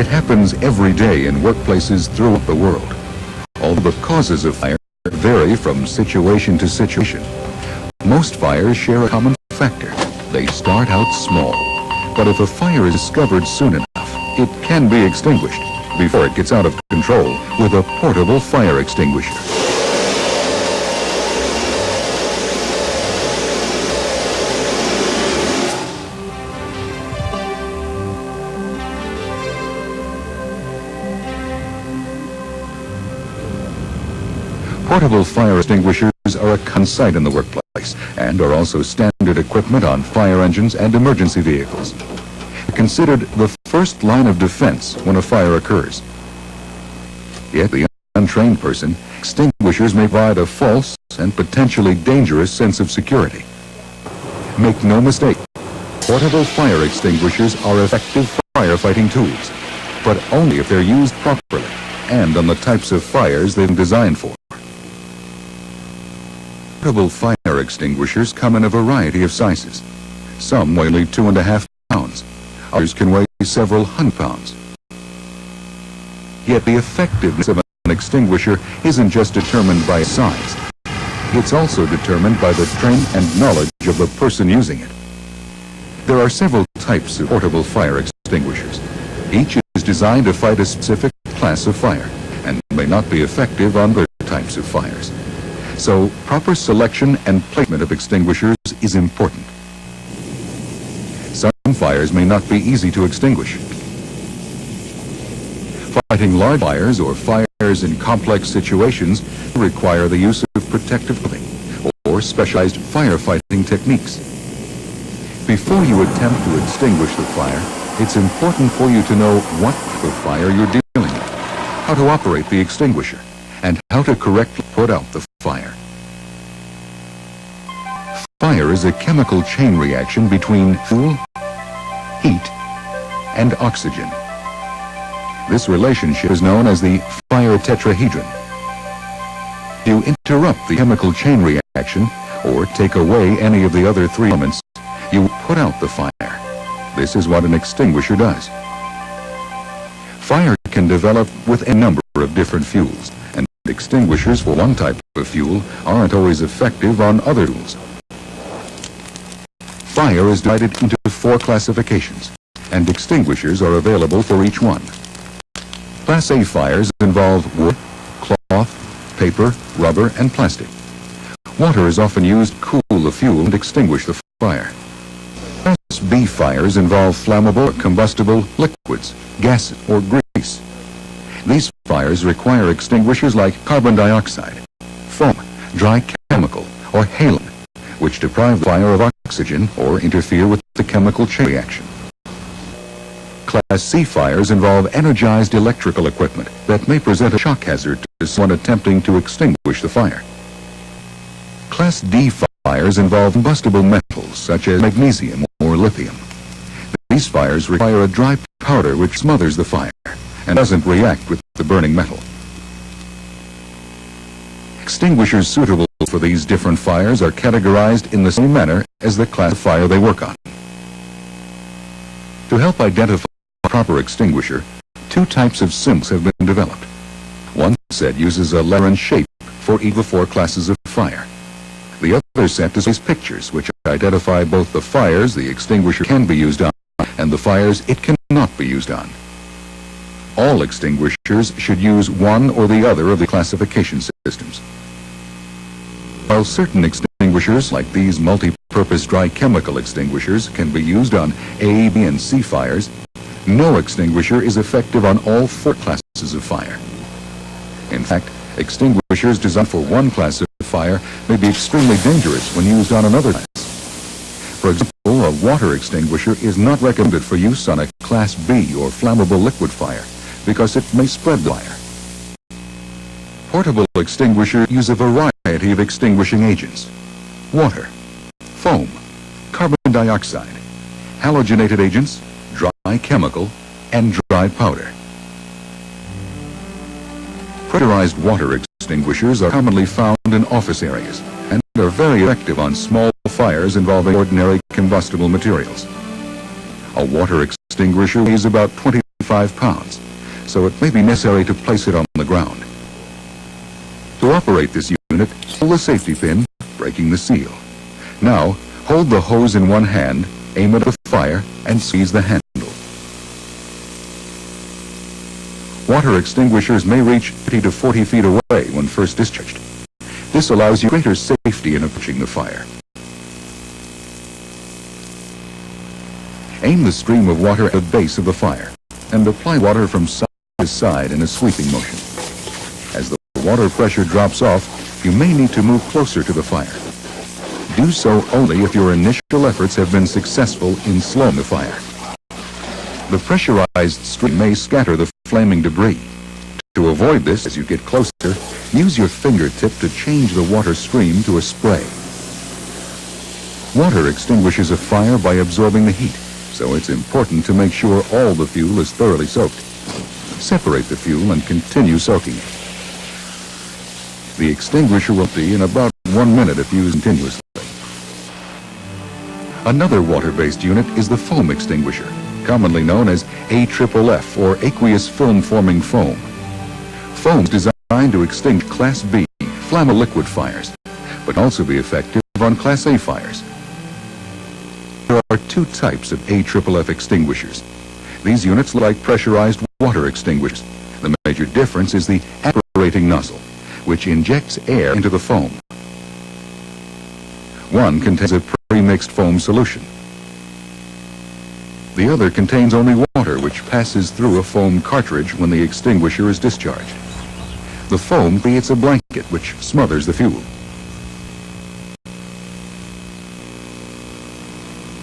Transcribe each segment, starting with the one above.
It happens every day in workplaces throughout the world. Although the causes of fire vary from situation to situation, most fires share a common factor. They start out small, but if a fire is discovered soon enough, it can be extinguished before it gets out of control with a portable fire extinguisher. Portable fire extinguishers are a common sight in the workplace and are also standard equipment on fire engines and emergency vehicles. They're considered the first line of defense when a fire occurs. Yet the untrained person, extinguishers may provide a false and potentially dangerous sense of security. Make no mistake, portable fire extinguishers are effective firefighting tools, but only if they're used properly and on the types of fires they've been designed for. Portable fire extinguishers come in a variety of sizes. Some weigh only 2.5 pounds. Others can weigh several hundred pounds. Yet the effectiveness of an extinguisher isn't just determined by size. It's also determined by the training and knowledge of the person using it. There are several types of portable fire extinguishers. Each is designed to fight a specific class of fire and may not be effective on other types of fires. So, proper selection and placement of extinguishers is important. Some fires may not be easy to extinguish. Fighting large fires or fires in complex situations require the use of protective clothing or specialized firefighting techniques. Before you attempt to extinguish the fire, it's important for you to know what type of fire you're dealing with, how to operate the extinguisher, and how to correctly put out the fire. Fire is a chemical chain reaction between fuel, heat, and oxygen. This relationship is known as the fire tetrahedron. If you interrupt the chemical chain reaction or take away any of the other three elements, you put out the fire. This is what an extinguisher does. Fire can develop with a number of different fuels, and extinguishers for one type of fuel aren't always effective on other fuels. Fire is divided into 4 classifications, and extinguishers are available for each one. Class A fires involve wood, cloth, paper, rubber, and plastic. Water is often used to cool the fuel and extinguish the fire. Class B fires involve flammable or combustible liquids, gases, or grease. These fires require extinguishers like carbon dioxide, foam, dry chemical, or halon, which deprive the fire of oxygen or interfere with the chemical chain reaction. Class C fires involve energized electrical equipment that may present a shock hazard to someone attempting to extinguish the fire. Class D fires involve combustible metals such as magnesium or lithium. These fires require a dry powder which smothers the fire and doesn't react with the burning metal. Extinguishers suitable for these different fires are categorized in the same manner as the class of fire they work on. To help identify a proper extinguisher, 2 types of symbols have been developed. One set uses a letter and shape for each of the 4 classes of fire. The other set displays pictures which identify both the fires the extinguisher can be used on and the fires it cannot be used on. All extinguishers should use one or the other of the classification systems. While certain extinguishers, like these multi-purpose dry chemical extinguishers, can be used on A, B, and C fires, no extinguisher is effective on all 4 classes of fire. In fact, extinguishers designed for one class of fire may be extremely dangerous when used on another class. For example, a water extinguisher is not recommended for use on a Class B or flammable liquid fire because it may spread the fire. Portable extinguishers use a variety of extinguishing agents: water, foam, carbon dioxide, halogenated agents, dry chemical, and dry powder. Pressurized water extinguishers are commonly found in office areas and are very effective on small fires involving ordinary combustible materials. A water extinguisher weighs about 20 25 pounds, so it may be necessary to place it on the ground. To operate this unit, pull the safety pin, breaking the seal. Now, hold the hose in one hand, aim it at the fire, and squeeze the handle. Water extinguishers may reach 30 to 40 feet away when first discharged. This allows you greater safety in approaching the fire. Aim the stream of water at the base of the fire and apply water from side to side in a sweeping motion. As the water pressure drops off, you may need to move closer to the fire. Do so only if your initial efforts have been successful in slowing the fire. The pressurized stream may scatter the flaming debris. To avoid this, as you get closer, use your fingertip to change the water stream to a spray. Water extinguishes a fire by absorbing the heat, so it's important to make sure all the fuel is thoroughly soaked. Separate the fuel and continue soaking it. The extinguisher will empty in about 1 minute if used continuously. Another water-based unit is the foam extinguisher, commonly known as AFFF or aqueous film-forming foam. Foam is designed to extinguish Class B flammable liquid fires, but can also be effective on Class A fires. There are two types of AFFF extinguishers. These units look like pressurized water extinguishers. The major difference is the aspirating nozzle, which injects air into the foam. One contains a pre-mixed foam solution. The other contains only water, which passes through a foam cartridge when the extinguisher is discharged. The foam creates a blanket which smothers the fuel.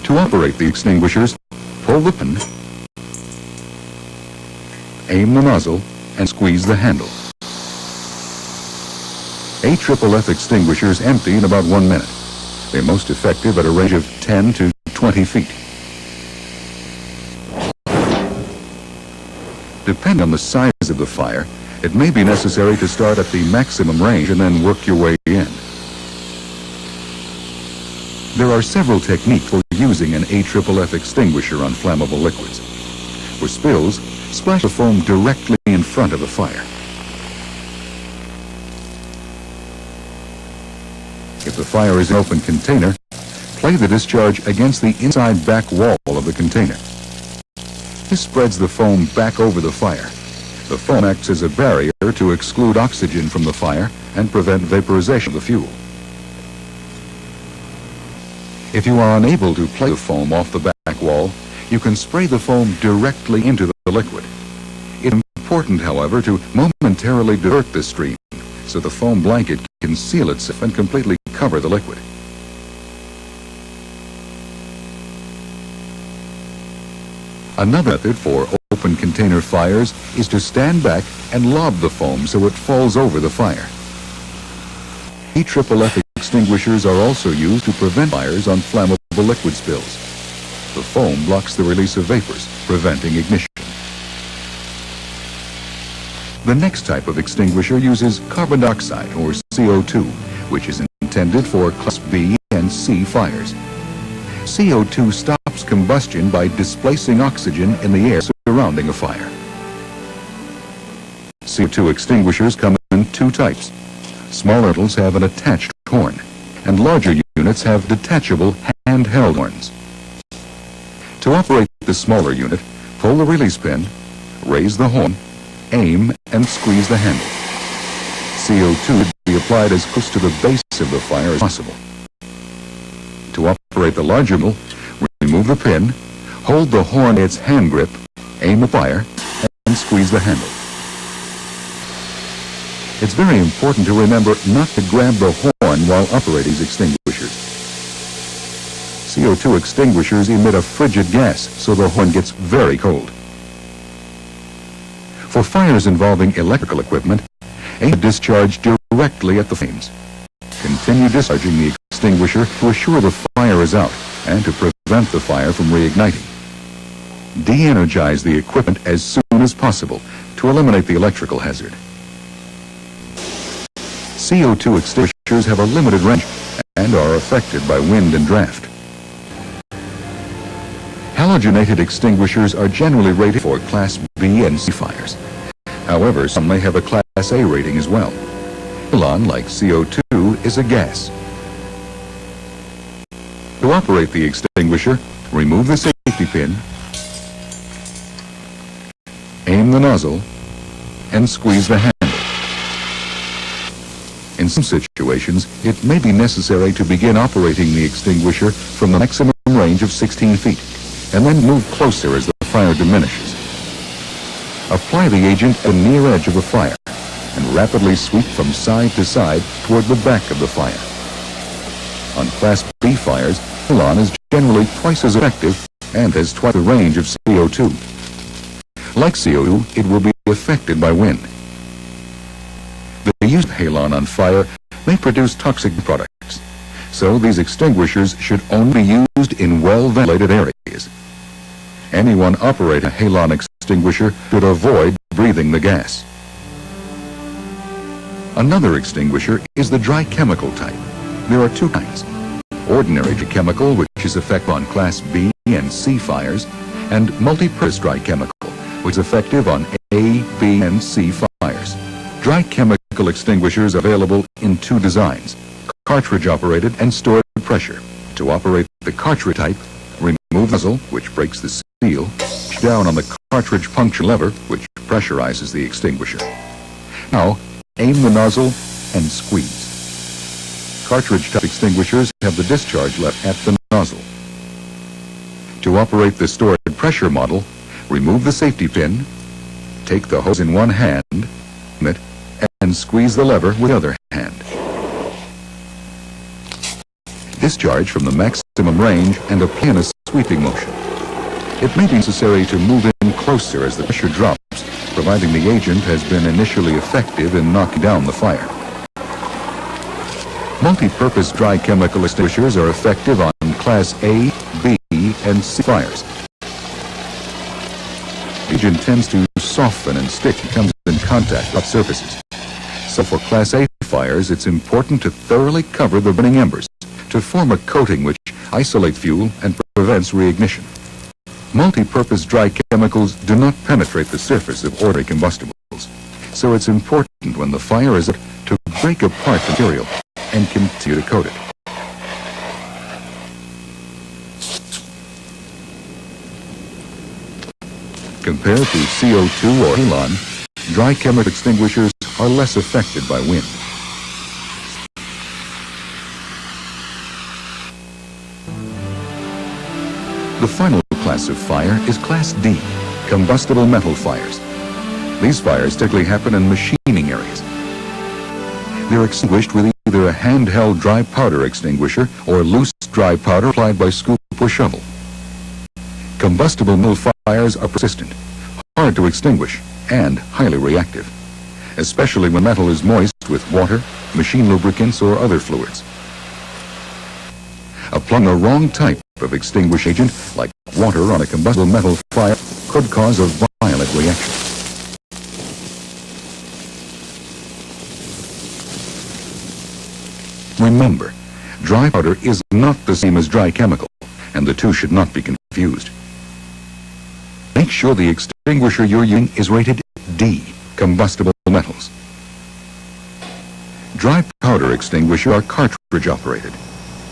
To operate the extinguishers, pull the pin, aim the nozzle, and squeeze the handle. AFFF extinguishers empty in about 1 minute. They're most effective at a range of 10 to 20 feet. Depending on the size of the fire, it may be necessary to start at the maximum range and then work your way in. There are several techniques for using an AFFF extinguisher on flammable liquids. For spills, splash the foam directly in front of the fire. If the fire is an open container, play the discharge against the inside back wall of the container. This spreads the foam back over the fire. The foam acts as a barrier to exclude oxygen from the fire and prevent vaporization of the fuel. If you are unable to play the foam off the back wall, you can spray the foam directly into the liquid. It's important, however, to momentarily divert the stream so the foam blanket can seal itself and completely cover the liquid. Another method for open container fires is to stand back and lob the foam so it falls over the fire. AFFF extinguishers are also used to prevent fires on flammable liquid spills. The foam blocks the release of vapors, preventing ignition. The next type of extinguisher uses carbon dioxide, or CO2, which is intended for Class B and C fires. CO2 stops combustion by displacing oxygen in the air surrounding a fire. CO2 extinguishers come in two types. Smaller units have an attached horn, and larger units have detachable handheld horns. To operate the smaller unit, pull the release pin, raise the horn, aim, and squeeze the handle. CO2 should be applied as close to the base of the fire as possible. To operate the larger unit, remove the pin, hold the horn in its hand grip, aim the fire, and squeeze the handle. It's very important to remember not to grab the horn while operating these extinguishers. CO2 extinguishers emit a frigid gas, so the horn gets very cold. For fires involving electrical equipment, aim a discharge directly at the flames. Continue discharging the extinguisher to assure the fire is out and to prevent the fire from reigniting. De-energize the equipment as soon as possible to eliminate the electrical hazard. CO2 extinguishers have a limited range and are affected by wind and draft. Halogenated extinguishers are generally rated for Class B and C fires. However, some may have a Class A rating as well. Halon, like CO2, is a gas. To operate the extinguisher, remove the safety pin, aim the nozzle, and squeeze the handle. In some situations, it may be necessary to begin operating the extinguisher from the maximum range of 16 feet, and then move closer as the fire diminishes. Apply the agent at the near edge of the fire, and rapidly sweep from side to side toward the back of the fire. On Class B fires, Halon is generally twice as effective and has twice the range of CO2. Like CO2, it will be affected by wind. The use of halon on fire may produce toxic products, so these extinguishers should only be used in well-ventilated areas. Anyone operating a halon extinguisher should avoid breathing the gas. Another extinguisher is the dry chemical type. There are two kinds: ordinary dry chemical, which is effective on Class B and C fires, and multi-purpose dry chemical, which is effective on A, B, and C fires. Dry chemical extinguishers are available in two designs: cartridge-operated and stored pressure. To operate the cartridge type, remove the nozzle, which breaks the seal, push down on the cartridge puncture lever, which pressurizes the extinguisher. Now, aim the nozzle and squeeze. Cartridge-type extinguishers have the discharge left at the nozzle. To operate the stored pressure model, remove the safety pin, take the hose in one hand, and squeeze the lever with the other hand. Discharge from the maximum range and apply in a sweeping motion. It may be necessary to move in closer as the pressure drops, providing the agent has been initially effective in knocking down the fire. Multi-purpose dry chemical extinguishers are effective on Class A, B, and C fires. The agent tends to soften and stick and comes in contact with surfaces. So for Class A fires, it's important to thoroughly cover the burning embers to form a coating which isolates fuel and prevents reignition. Multi-purpose dry chemicals do not penetrate the surface of ordinary combustibles, so it's important when the fire is out to break apart the material and continue to coat it. Compared to CO2 or halon, dry chemical extinguishers are less affected by wind. The final class of fire is Class D, combustible metal fires. These fires typically happen in machining areas. They're extinguished with either a handheld dry powder extinguisher or loose dry powder applied by scoop or shovel. Combustible metal fires are persistent, hard to extinguish, and highly reactive, especially when metal is moist with water, machine lubricants, or other fluids. Applying a wrong type of extinguish agent, like water on a combustible metal fire, could cause a violent reaction. Remember, dry powder is not the same as dry chemical, and the two should not be confused. Make sure the extinguisher you're using is rated D, combustible metals. Dry powder extinguishers are cartridge operated.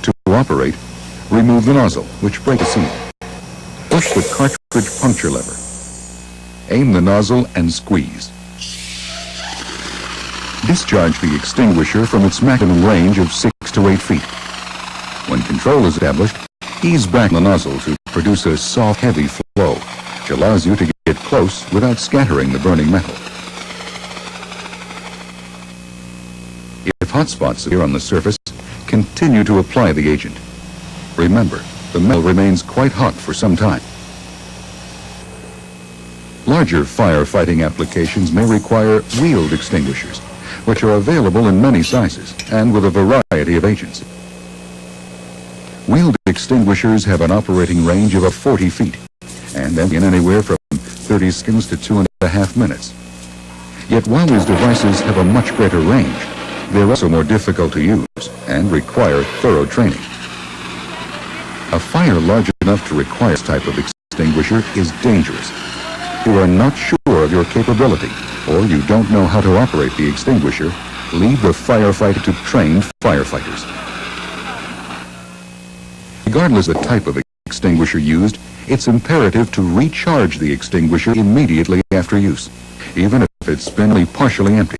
To operate, remove the nozzle, which breaks the seal. Push the cartridge puncture lever. Aim the nozzle and squeeze. Discharge the extinguisher from its maximum range of 6 to 8 feet. When control is established, ease back the nozzle to produce a soft, heavy flow, which allows you to get close without scattering the burning metal. If hot spots appear on the surface, continue to apply the agent. Remember, the metal remains quite hot for some time. Larger firefighting applications may require wheeled extinguishers, which are available in many sizes and with a variety of agents. Wheeled extinguishers have an operating range of 40 feet and empty in anywhere from 30 seconds to 2.5 minutes. Yet while these devices have a much greater range, they're also more difficult to use and require thorough training. A fire large enough to require this type of extinguisher is dangerous. You are not sure of your capability, or you don't know how to operate the extinguisher, leave the firefighter to trained firefighters. Regardless of the type of extinguisher used, it's imperative to recharge the extinguisher immediately after use, even if it's been only partially emptied.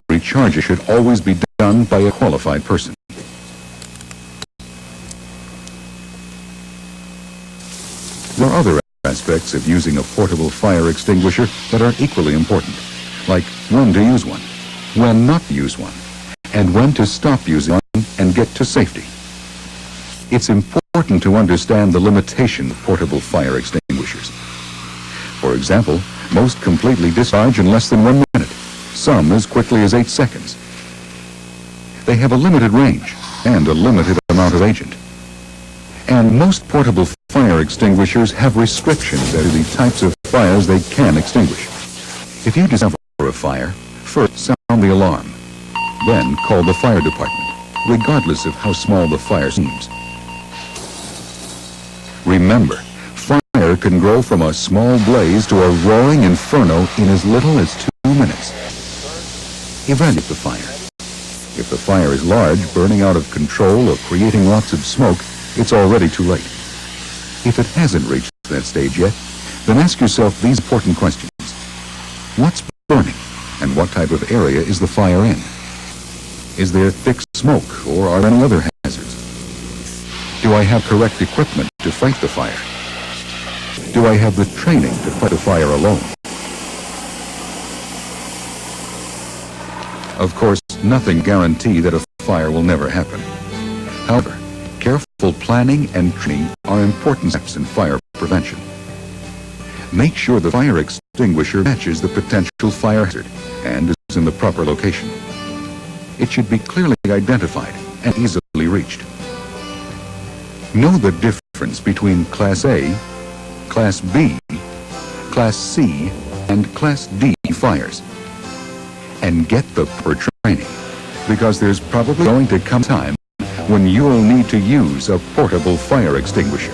Recharge should always be done by a qualified person. There are other aspects of using a portable fire extinguisher that are equally important, like when to use one, when not to use one, and when to stop using one and get to safety. It's important to understand the limitation of portable fire extinguishers. For example, most completely discharge in less than 1 minute, some as quickly as 8 seconds. They have a limited range and a limited amount of agent. And most portable fire extinguishers have restrictions as to the types of fires they can extinguish. If you discover a fire, first sound the alarm. Then call the fire department, regardless of how small the fire seems. Remember, fire can grow from a small blaze to a roaring inferno in as little as 2 minutes. Evaluate the fire. If the fire is large, burning out of control or creating lots of smoke, it's already too late. If it hasn't reached that stage yet, then ask yourself these important questions. What's burning, and what type of area is the fire in? Is there thick smoke, or are there any other hazards? Do I have correct equipment to fight the fire? Do I have the training to fight a fire alone? Of course, nothing guarantees that a fire will never happen. However, careful planning and training are important steps in fire prevention. Make sure the fire extinguisher matches the potential fire hazard and is in the proper location. It should be clearly identified and easily reached. Know the difference between Class A, Class B, Class C, and Class D fires. And get the proper training, because there's probably going to come a time when you'll need to use a portable fire extinguisher.